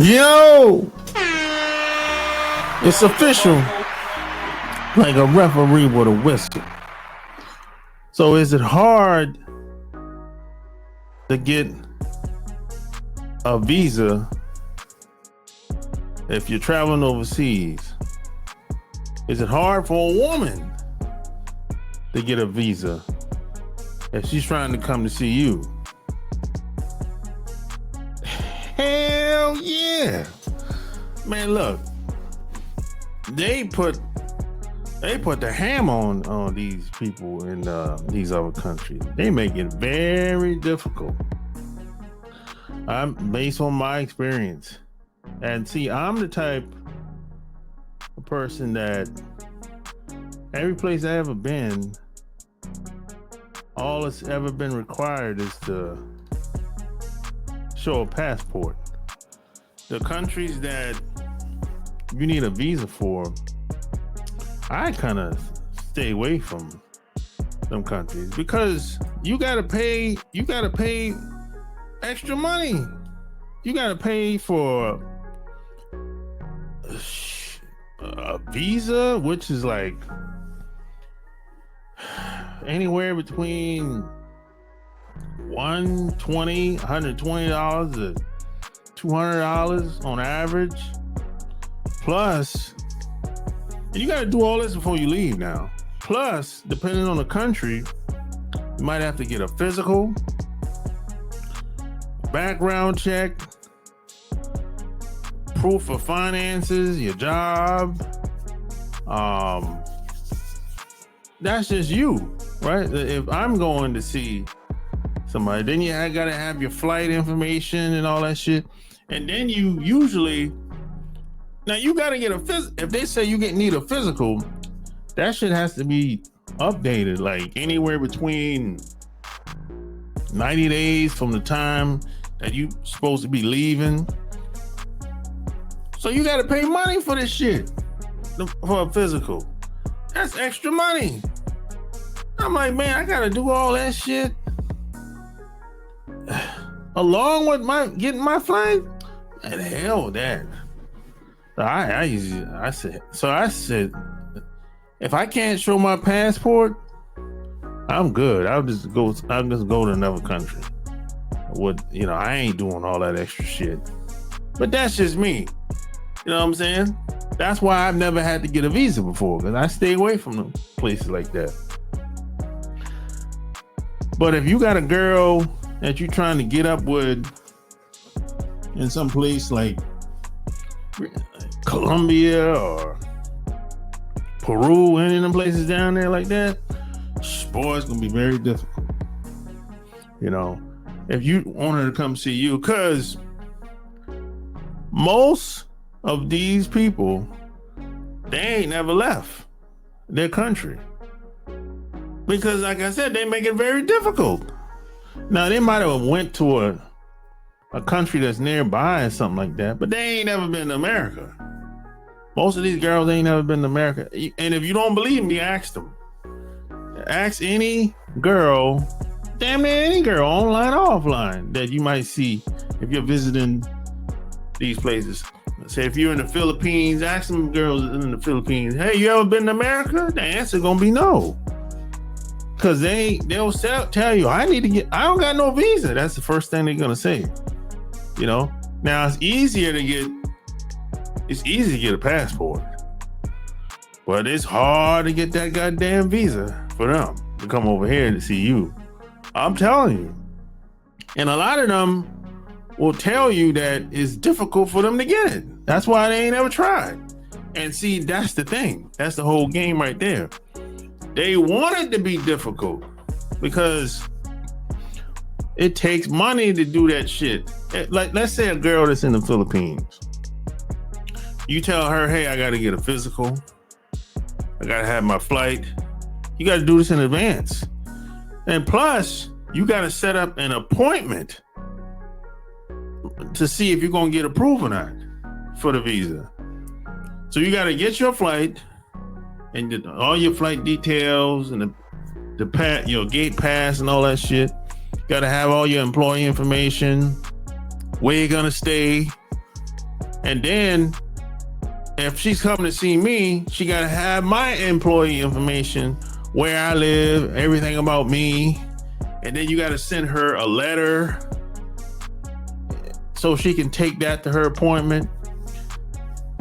Yo, it's official, like a referee with a whistle. So is it hard to get a visa if you're traveling overseas? Is it hard for a woman to get a visa if she's trying to come to see you? Hell yeah. Man, look. They put the ham on these people in these other countries. They make it very difficult. I'm based on my experience. And see, I'm the type of person that every place I ever been, all that's ever been required is to show a passport. The countries that you need a visa for, I kind of stay away from them countries because you gotta pay extra money. You gotta pay for a visa, which is like anywhere between $120 to $200 on average. Plus, and you got to do all this before you leave now. Plus, depending on the country, you might have to get a physical, background check, proof of finances, your job. That's just you, right? If I'm going to see somebody, then you got to have your flight information and all that shit. And then you usually, now you got to get a if they say you need a physical, that shit has to be updated like anywhere between 90 days from the time that you supposed to be leaving. So you got to pay money for this shit, for a physical. That's extra money. I'm like, man, I got to do all that shit along with getting my flight. And hell with that. I said, if I can't show my passport, I'm good. I'll just go to another country. I ain't doing all that extra shit. But that's just me. You know what I'm saying? That's why I've never had to get a visa before, because I stay away from them places like that. But if you got a girl that you're trying to get up with in some place like Colombia or Peru, any of them places down there like that, boy, it's gonna be very difficult. If you want her to come see you, because most of these people, they ain't never left their country. Because like I said, they make it very difficult. Now, they might have went to a country that's nearby or something like that, but they ain't never been to America. Most of these girls ain't never been to America. And if you don't believe me, ask them. Ask any girl, damn near any girl, online or offline, that you might see if you're visiting these places. Say if you're in the Philippines, ask some girls in the Philippines, hey, you ever been to America? The answer gonna be no. Because they'll tell you, I don't got no visa. That's the first thing they're gonna say. Now it's easy to get a passport, but it's hard to get that goddamn visa for them to come over here to see you. I'm telling you. And a lot of them will tell you that it's difficult for them to get it. That's why they ain't ever tried. And see, that's the thing. That's the whole game right there. They want it to be difficult because it takes money to do that shit. Like, let's say a girl that's in the Philippines. You tell her, hey, I got to get a physical. I got to have my flight. You got to do this in advance. And plus, you got to set up an appointment to see if you're going to get approved or not for the visa. So you got to get your flight and all your flight details and your gate pass and all that shit. You got to have all your employee information, where you're going to stay, And then if she's coming to see me, she got to have my employee information, where I live, everything about me. And then you got to send her a letter so she can take that to her appointment.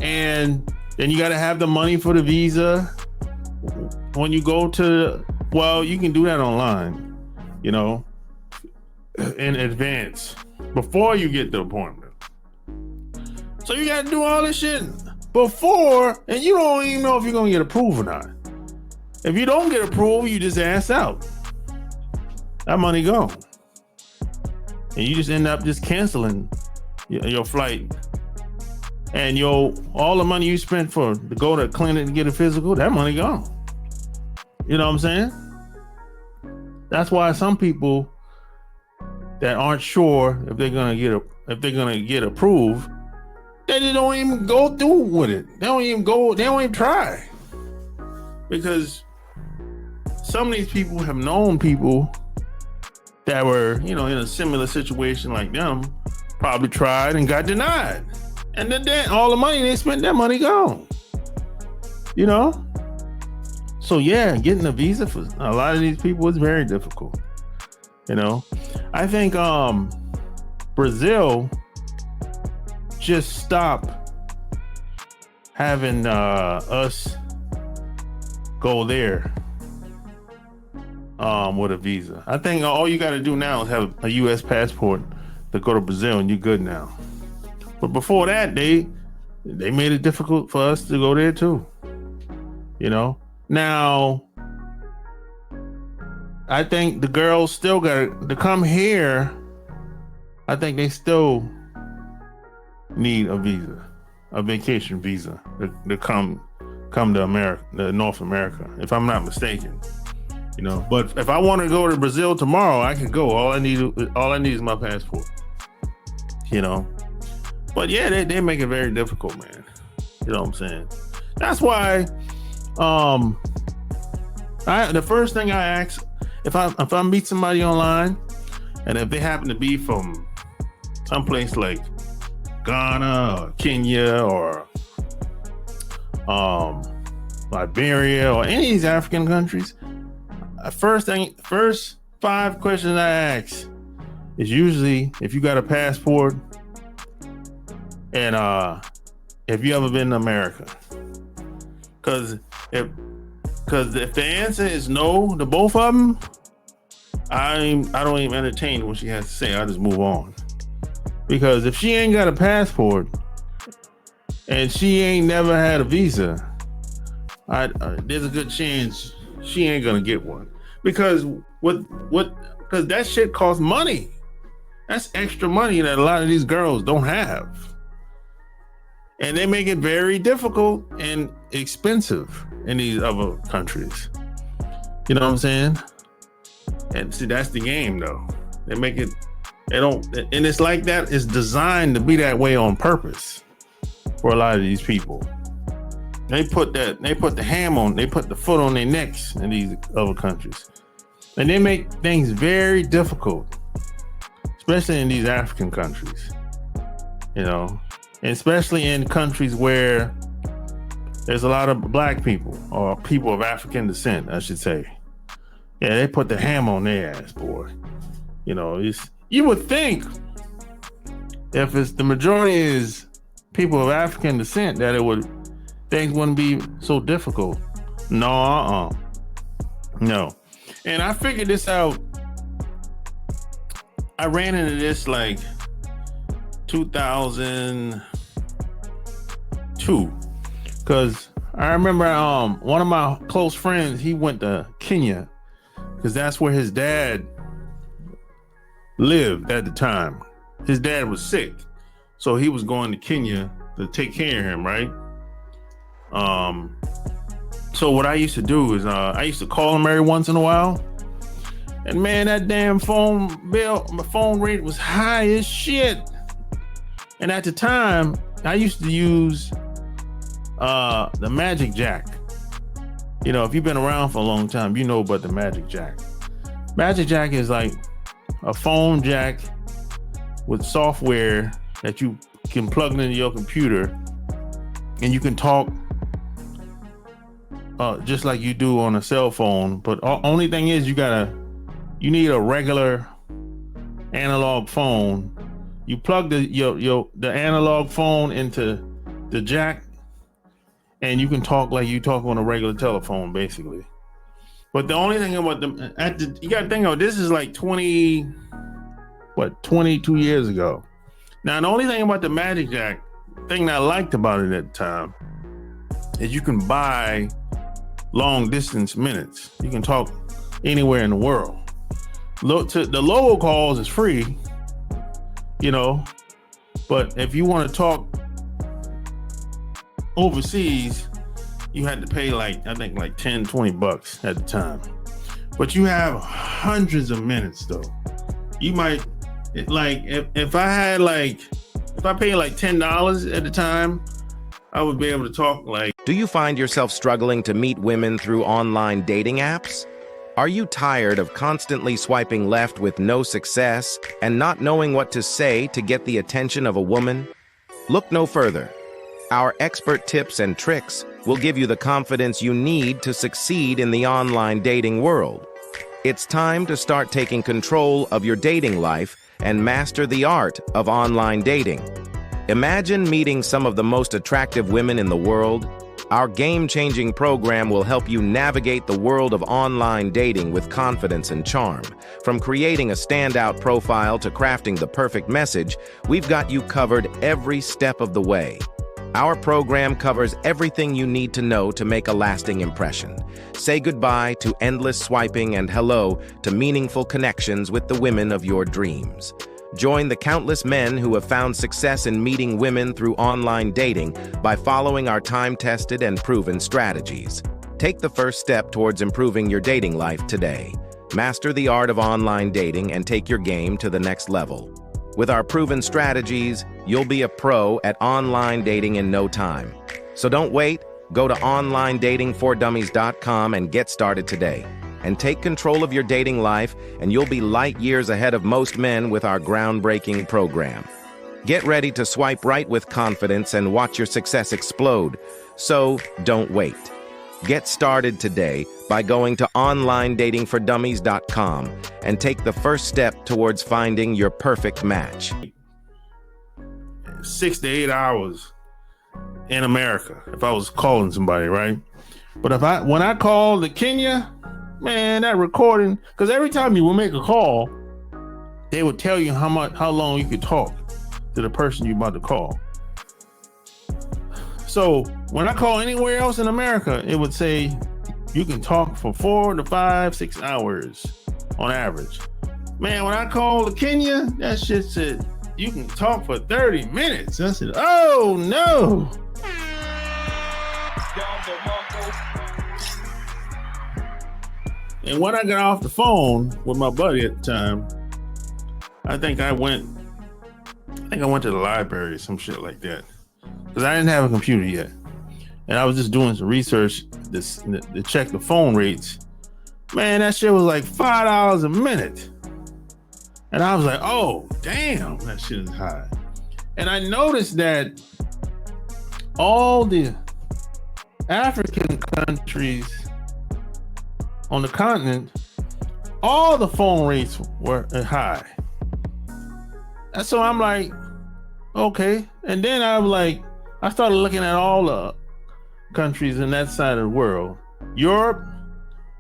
And then you got to have the money for the visa. When you go to, well, you can do that online, you know, in advance before you get the appointment. So you got to do all this shit before, and you don't even know if you're going to get approved or not. If you don't get approved, you just ass out. That money gone. And you just end up just canceling your flight. And all the money you spent to go to a clinic to get a physical, that money gone. You know what I'm saying? That's why some people that aren't sure if they're gonna get approved, they just don't even go through with it. They don't even try. Because some of these people have known people that were, in a similar situation like them, probably tried and got denied. And then all the money they spent, that money gone. So yeah, getting a visa for a lot of these people is very difficult. I think Brazil just stopped having us go there with a visa. I think all you got to do now is have a U.S. passport to go to Brazil, and you're good now. But before that, they made it difficult for us to go there too. Now, I think the girls still got to come here. I think they still need a visa, a vacation visa to come to America, to North America, if I'm not mistaken. But if I want to go to Brazil tomorrow, I can go. All I need is my passport. But yeah, they make it very difficult, man. You know what I'm saying? That's why the first thing I ask, if I meet somebody online, and if they happen to be from someplace like Ghana or Kenya or Liberia or any of these African countries, first 5 questions I ask is usually if you got a passport and if you ever been to America. Because if the answer is no to both of them, I don't even entertain what she has to say. I just move on. Because if she ain't got a passport and she ain't never had a visa, there's a good chance she ain't gonna get one. Because because that shit costs money. That's extra money that a lot of these girls don't have. And they make it very difficult and expensive in these other countries. You know what I'm saying? And see, that's the game though. And it's like that. It's designed to be that way on purpose for a lot of these people. They put the foot on their necks in these other countries. And they make things very difficult, especially in these African countries, and especially in countries where there's a lot of black people or people of African descent, I should say. Yeah, they put the ham on their ass, boy. You would think if it's the majority is people of African descent that things wouldn't be so difficult. No. And I figured this out. I ran into this like 2002, because I remember one of my close friends, he went to Kenya because that's where his dad lived at the time. His dad was sick, so he was going to Kenya to take care of him, right? So what I used to do is I used to call him every once in a while, and man, that damn phone rate was high as shit. And at the time, I used to use the Magic Jack. If you've been around for a long time, you know about the Magic Jack. Magic Jack is like a phone jack with software that you can plug into your computer, and you can talk just like you do on a cell phone. But only thing is, you need a regular analog phone. You plug the analog phone into the jack, and you can talk like you talk on a regular telephone, basically. But the only thing about you got to think of, this is like 22 years ago. Now, the only thing about the Magic Jack, thing that I liked about it at the time, is you can buy long distance minutes. You can talk anywhere in the world. The local calls is free, but if you want to talk overseas, you had to pay like 10, 20 bucks at the time. But you have hundreds of minutes though. You might, like, if I paid like $10 at the time, I would be able to talk like. Do you find yourself struggling to meet women through online dating apps? Are you tired of constantly swiping left with no success and not knowing what to say to get the attention of a woman? Look no further. Our expert tips and tricks will give you the confidence you need to succeed in the online dating world. It's time to start taking control of your dating life and master the art of online dating. Imagine meeting some of the most attractive women in the world. Our game-changing program will help you navigate the world of online dating with confidence and charm. From creating a standout profile to crafting the perfect message, we've got you covered every step of the way. Our program covers everything you need to know to make a lasting impression. Say goodbye to endless swiping and hello to meaningful connections with the women of your dreams. Join the countless men who have found success in meeting women through online dating by following our time-tested and proven strategies. Take the first step towards improving your dating life today. Master the art of online dating and take your game to the next level. With our proven strategies, you'll be a pro at online dating in no time. So don't wait. Go to onlinedatingfordummies.com and get started today. And take control of your dating life, and you'll be light years ahead of most men with our groundbreaking program. Get ready to swipe right with confidence and watch your success explode. So don't wait. Get started today by going to onlinedatingfordummies.com and take the first step towards finding your perfect match. 6 to 8 hours in America if I was calling somebody, right? But when I called to Kenya, man, that recording, because every time you would make a call, they would tell you how long you could talk to the person you're about to call. So when I call anywhere else in America, it would say you can talk for 4 to 5, 6 hours on average. Man, when I called to Kenya, that shit said you can talk for 30 minutes. I said, oh no. And when I got off the phone with my buddy at the time, I think I went to the library or some shit like that, because I didn't have a computer yet. And I was just doing some research to check the phone rates. Man, that shit was like $5 a minute. And I was like, oh, damn, that shit is high. And I noticed that all the African countries on the continent, all the phone rates were high. And so I'm like, okay. And then I started looking at all the countries in that side of the world. Europe,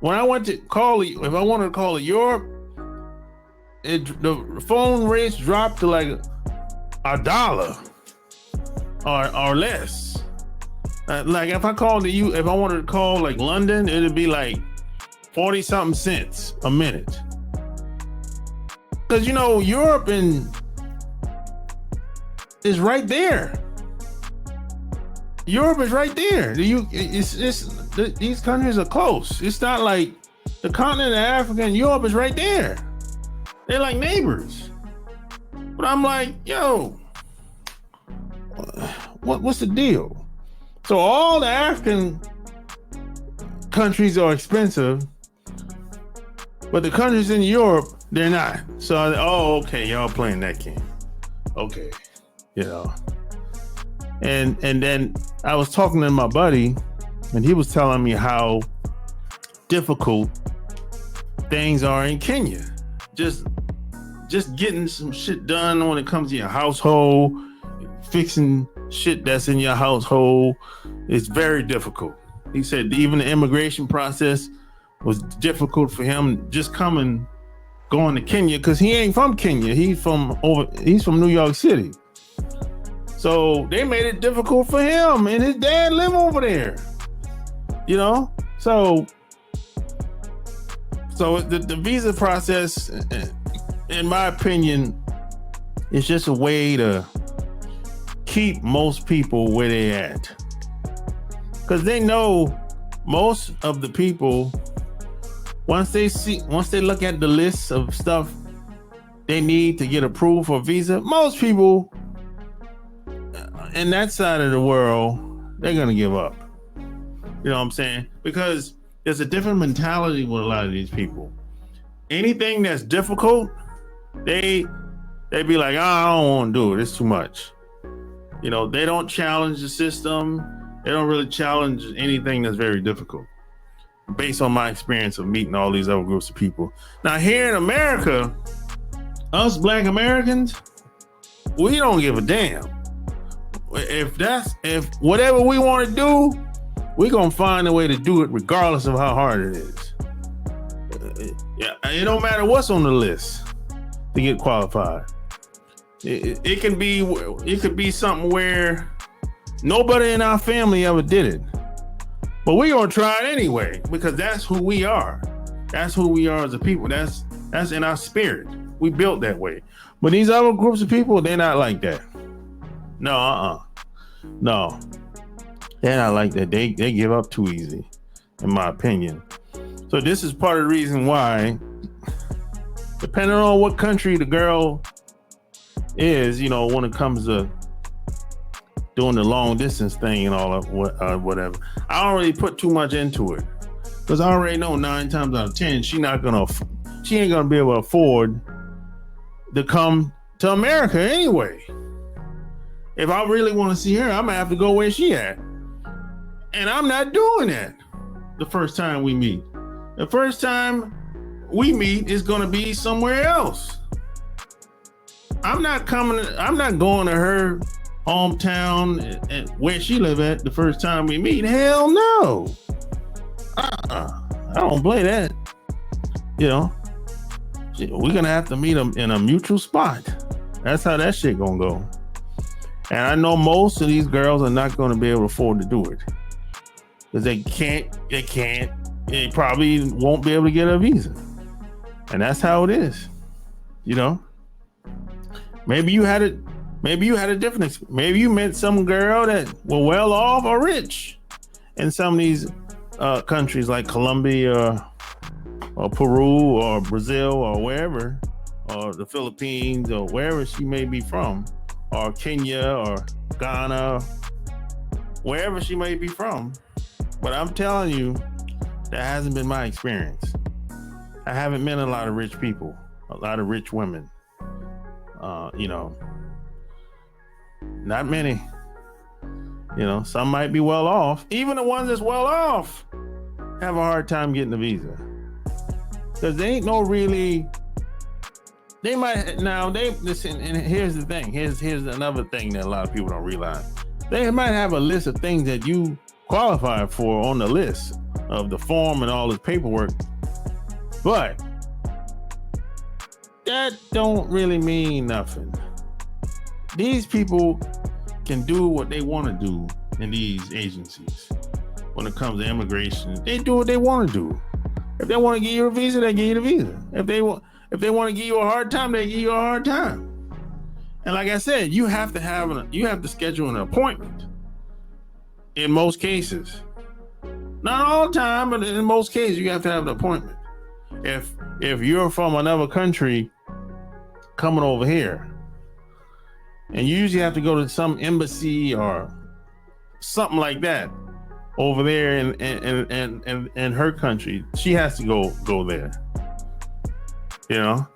when I went to call, if I wanted to call Europe, the phone rates dropped to like $1 or less. Like if I wanted to call like London, it'd be like 40 something cents a minute. Because Europe is right there. Europe is right there. These countries are close. It's not like the continent of Africa and Europe is right there. They're like neighbors. But I'm like, yo, what's the deal? So all the African countries are expensive, but the countries in Europe, they're not. So okay, y'all playing that game. Okay. you know. And then I was talking to my buddy, and he was telling me how difficult things are in Kenya. Just getting some shit done when it comes to your household, fixing shit that's in your household is very difficult. He said even the immigration process was difficult for him just going to Kenya, because he ain't from Kenya. He's from New York City. So they made it difficult for him, and his dad live over there. You know? So the visa process, in my opinion, is just a way to keep most people where they at. Because they know most of the people, once they look at the list of stuff they need to get approved for a visa, most people in that side of the world, they're gonna give up. You know what I'm saying? Because there's a different mentality with a lot of these people. Anything that's difficult, they be like, oh, I don't want to do it. It's too much. You know, they don't challenge the system. They don't really challenge anything that's very difficult. Based on my experience of meeting all these other groups of people. Now here in America, us Black Americans, we don't give a damn. If whatever we want to do, we're gonna find a way to do it regardless of how hard it is. Yeah, it don't matter what's on the list to get qualified. It could be something where nobody in our family ever did it, but we're gonna try it anyway because that's who we are. That's who we are as a people. That's in our spirit. We built that way. But these other groups of people, they're not like that. No, no, they're not like that. They give up too easy, in my opinion. So this is part of the reason why, depending on what country the girl is, you know, when it comes to doing the long distance thing and all of whatever, I don't really put too much into it because I already know 9 times out of 10 she ain't gonna be able to afford to come to America anyway. If I really want to see her, I'm gonna have to go where she at, and I'm not doing that the first time we meet. The first time we meet is gonna be somewhere else. I'm not going to her hometown and where she live at the first time we meet. Hell no. I don't play that. You know, we're gonna have to meet them in a mutual spot. That's how that shit gonna go. And I know most of these girls are not gonna be able to afford to do it because they probably won't be able to get a visa. And that's how it is. You know, maybe you had a different experience. Maybe you met some girl that were well off or rich in some of these countries like Colombia or Peru or Brazil or wherever, or the Philippines or wherever she may be from, or Kenya or Ghana, wherever she may be from. But I'm telling you, that hasn't been my experience. I haven't met a lot of rich people, a lot of rich women. You know, not many. You know, some might be well off. Even the ones that's well off have a hard time getting a visa. Because they ain't no really, they might, now they, listen, and here's the thing, here's another thing that a lot of people don't realize. They might have a list of things that you qualify for on the list of the form and all this paperwork, but that don't really mean nothing. These people can do what they want to do in these agencies. When it comes to immigration, they do what they want to do. If they want to give you a visa, they give you the visa. If they want to give you a hard time, they give you a hard time. And like I said, you have to schedule an appointment. In most cases, not all the time, but in most cases, you have to have an appointment. If you're from another country coming over here, and you usually have to go to some embassy or something like that over there in her country, she has to go there. You know,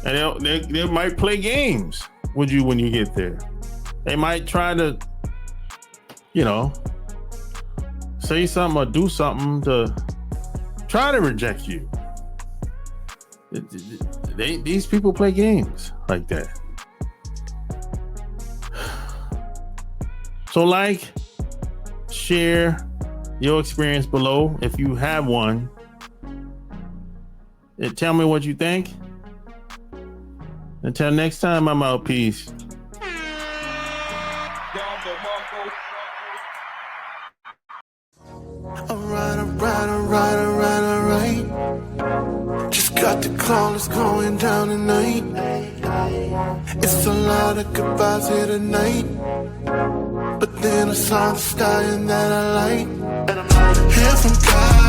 and they might play games. with you when you get there. They might try to, you know, say something or do something to try to reject you. These people play games like that. So like, share your experience below if you have one. And tell me what you think. Until next time, I'm out. Peace. Alright. Just got the call, it's going down tonight. It's a lot of goodbyes here tonight. But then I saw the sky and that I like. Here from God.